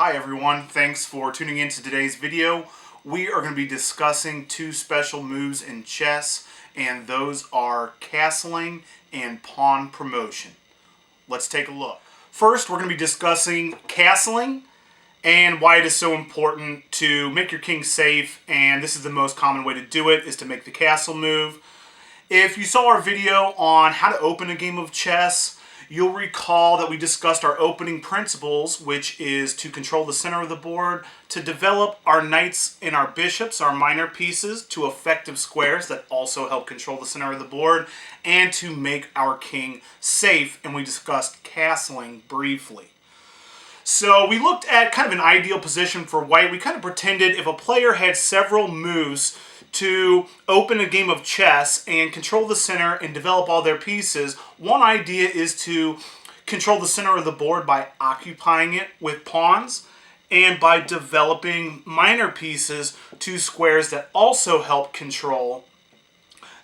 Hi everyone, thanks for tuning in to today's video. We are going to be discussing two special moves in chess, and those are castling and pawn promotion. Let's take a look. First, we're going to be discussing castling and why it is so important to make your king safe, and this is the most common way to do it, is to make the castle move. If you saw our video on how to open a game of chess, you'll recall that we discussed our opening principles, which is to control the center of the board, to develop our knights and our bishops, our minor pieces, to effective squares that also help control the center of the board, and to make our king safe, and we discussed castling briefly. So we looked at kind of an ideal position for white. We kind of pretended if a player had several moves to open a game of chess and control the center and develop all their pieces, one idea is to control the center of the board by occupying it with pawns and by developing minor pieces to squares that also help control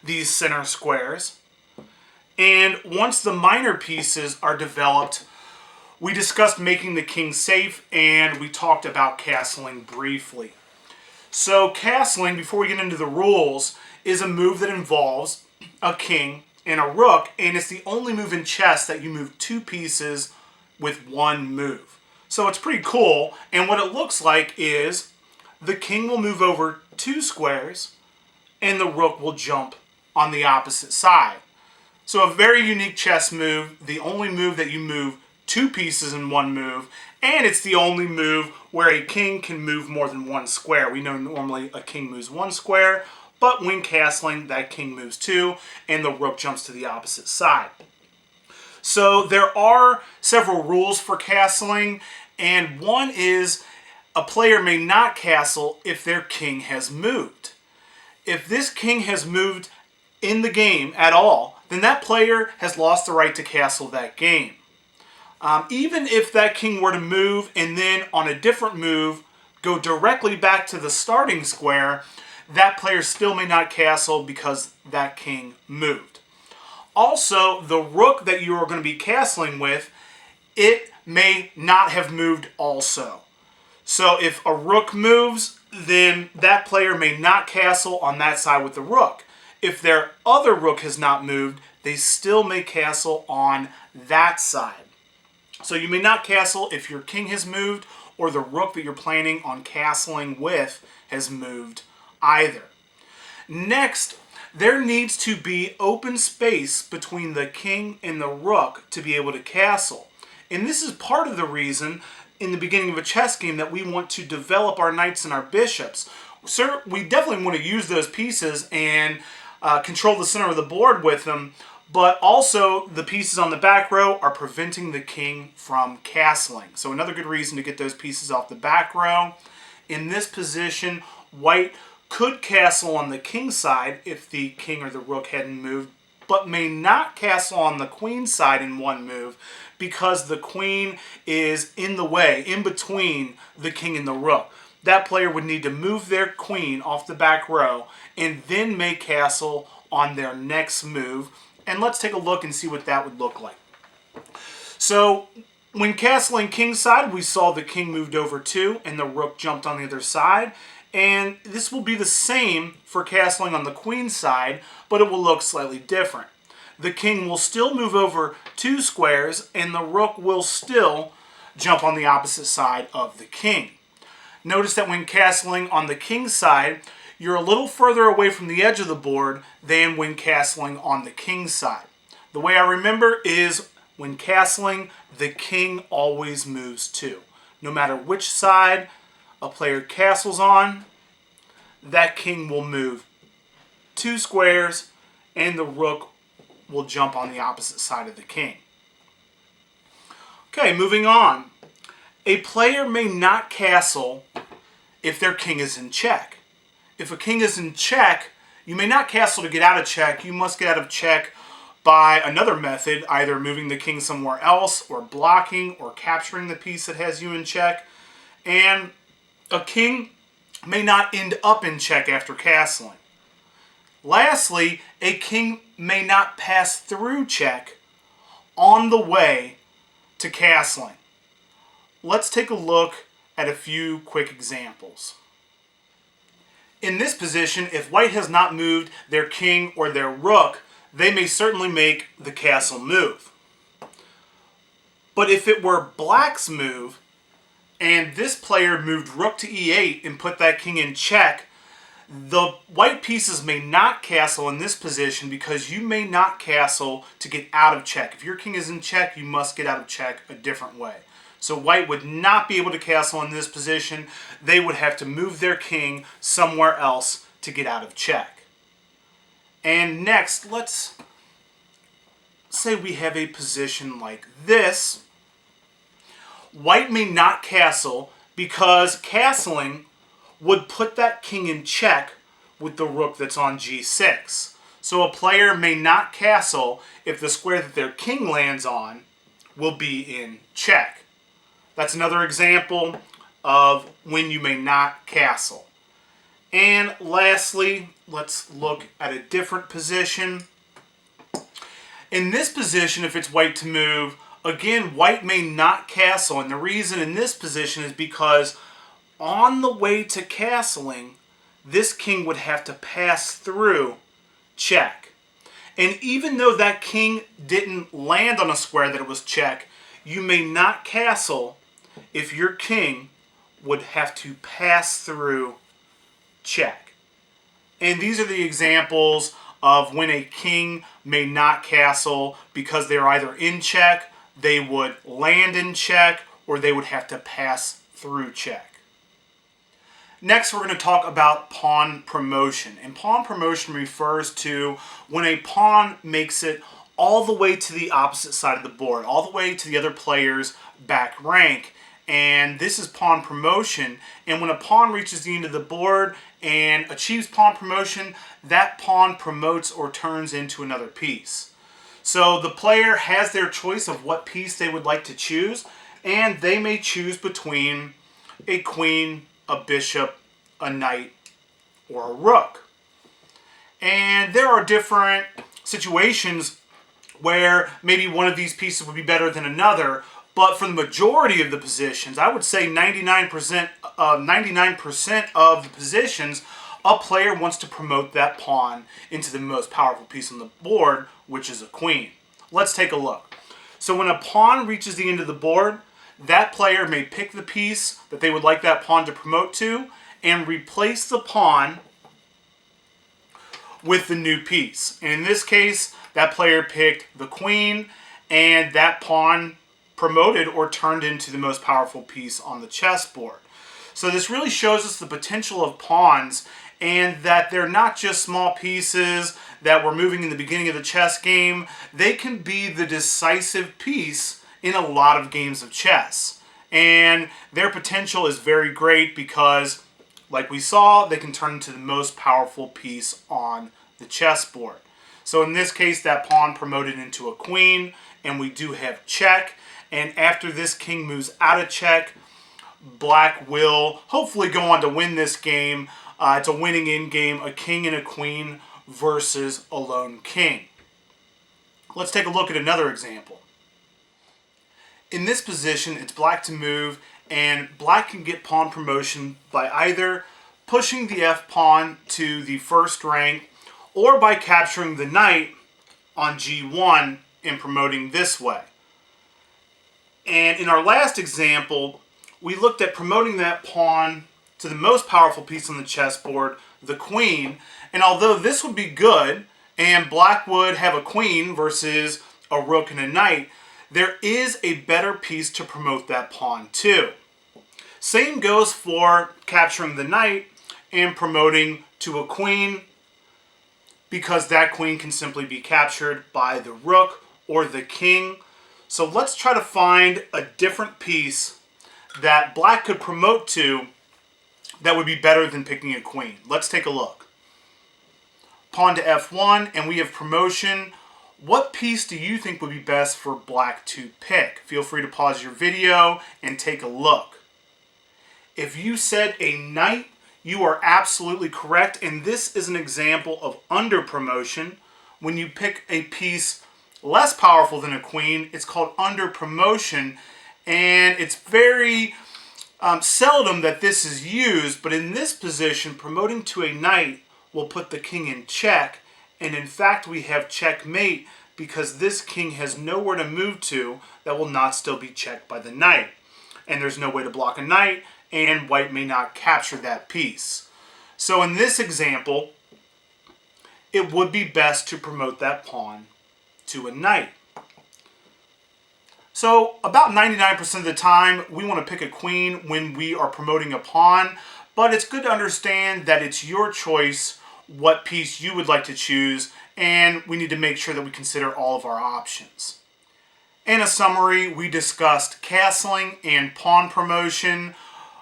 these center squares. And once the minor pieces are developed, we discussed making the king safe, and we talked about castling briefly. So castling, before we get into the rules, is a move that involves a king and a rook, and it's the only move in chess that you move two pieces with one move. So it's pretty cool, and what it looks like is the king will move over two squares, and the rook will jump on the opposite side. So a very unique chess move, the only move that you move two pieces in one move, and it's the only move where a king can move more than one square. We know normally a king moves one square, but when castling, that king moves two, and the rook jumps to the opposite side. So there are several rules for castling, and one is a player may not castle if their king has moved. If this king has moved in the game at all, then that player has lost the right to castle that game. Even if that king were to move and then on a different move go directly back to the starting square, that player still may not castle because that king moved. Also, the rook that you are going to be castling with, it may not have moved also. So if a rook moves, then that player may not castle on that side with the rook. If their other rook has not moved, they still may castle on that side. So you may not castle if your king has moved or the rook that you're planning on castling with has moved either. Next, there needs to be open space between the king and the rook to be able to castle. And this is part of the reason in the beginning of a chess game that we want to develop our knights and our bishops. So we definitely want to use those pieces and control the center of the board with them, but also the pieces on the back row are preventing the king from castling. So another good reason to get those pieces off the back row. In this position, white could castle on the king side if the king or the rook hadn't moved, but may not castle on the queen side in one move because the queen is in the way, in between the king and the rook. That player would need to move their queen off the back row and then may castle on their next move. And let's take a look and see what that would look like. So when castling king side, we saw the king moved over two and the rook jumped on the other side. And this will be the same for castling on the queen side, but it will look slightly different. The king will still move over two squares and the rook will still jump on the opposite side of the king. Notice that when castling on the king side, you're a little further away from the edge of the board than when castling on the king side. The way I remember is when castling, the king always moves two. No matter which side a player castles on, that king will move two squares and the rook will jump on the opposite side of the king. Okay, moving on. A player may not castle if their king is in check. If a king is in check, you may not castle to get out of check. You must get out of check by another method, either moving the king somewhere else or blocking or capturing the piece that has you in check. And a king may not end up in check after castling. Lastly, a king may not pass through check on the way to castling. Let's take a look at a few quick examples. In this position, if white has not moved their king or their rook, they may certainly make the castle move. But if it were black's move, and this player moved rook to e8 and put that king in check, the white pieces may not castle in this position because you may not castle to get out of check. If your king is in check, you must get out of check a different way. So white would not be able to castle in this position. They would have to move their king somewhere else to get out of check. And next, let's say we have a position like this. White may not castle because castling would put that king in check with the rook that's on g6. So a player may not castle if the square that their king lands on will be in check. That's another example of when you may not castle. And lastly, let's look at a different position. In this position, if it's white to move, again, white may not castle. And the reason in this position is because on the way to castling, this king would have to pass through check. And even though that king didn't land on a square that it was check, you may not castle if your king would have to pass through check. And these are the examples of when a king may not castle because they're either in check, they would land in check, or they would have to pass through check. Next, we're going to talk about pawn promotion. And pawn promotion refers to when a pawn makes it all the way to the opposite side of the board, all the way to the other player's back rank. And this is pawn promotion. And when a pawn reaches the end of the board and achieves pawn promotion, that pawn promotes or turns into another piece. So the player has their choice of what piece they would like to choose, and they may choose between a queen, a bishop, a knight, or a rook. And there are different situations where maybe one of these pieces would be better than another, but for the majority of the positions, I would say 99% of the positions, a player wants to promote that pawn into the most powerful piece on the board, which is a queen. Let's take a look. So when a pawn reaches the end of the board, that player may pick the piece that they would like that pawn to promote to and replace the pawn with the new piece. And in this case, that player picked the queen, and that pawn promoted or turned into the most powerful piece on the chessboard. So this really shows us the potential of pawns, and that they're not just small pieces that we're moving in the beginning of the chess game. They can be the decisive piece in a lot of games of chess. And their potential is very great because, like we saw, they can turn into the most powerful piece on the chessboard. So in this case, that pawn promoted into a queen, and we do have check. And after this king moves out of check, black will hopefully go on to win this game. It's a winning endgame, a king and a queen versus a lone king. Let's take a look at another example. In this position, it's black to move, and black can get pawn promotion by either pushing the f-pawn to the first rank or by capturing the knight on g1 and promoting this way. And in our last example, we looked at promoting that pawn to the most powerful piece on the chessboard, the queen. And although this would be good, and black would have a queen versus a rook and a knight, there is a better piece to promote that pawn to. Same goes for capturing the knight and promoting to a queen, because that queen can simply be captured by the rook or the king. So let's try to find a different piece that black could promote to that would be better than picking a queen. Let's take a look. Pawn to f1, and we have promotion. What piece do you think would be best for black to pick? Feel free to pause your video and take a look. If you said a knight, you are absolutely correct, and this is an example of under promotion. When you pick a piece less powerful than a queen, it's called under promotion, and it's very Seldom that this is used, but in this position, promoting to a knight will put the king in check, and in fact we have checkmate because this king has nowhere to move to that will not still be checked by the knight. And there's no way to block a knight, and white may not capture that piece. So in this example, it would be best to promote that pawn to a knight. So about 99% of the time, we want to pick a queen when we are promoting a pawn, but it's good to understand that it's your choice what piece you would like to choose, and we need to make sure that we consider all of our options. In a summary, we discussed castling and pawn promotion.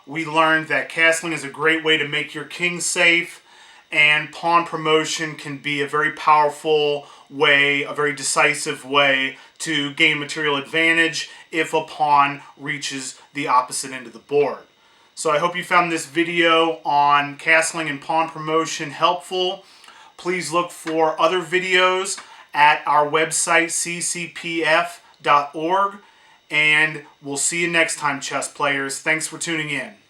We learned that castling is a great way to make your king safe, and pawn promotion can be a very powerful way, a very decisive way to gain material advantage if a pawn reaches the opposite end of the board. So I hope you found this video on castling and pawn promotion helpful. Please look for other videos at our website, ccpf.org, and we'll see you next time, chess players. Thanks for tuning in.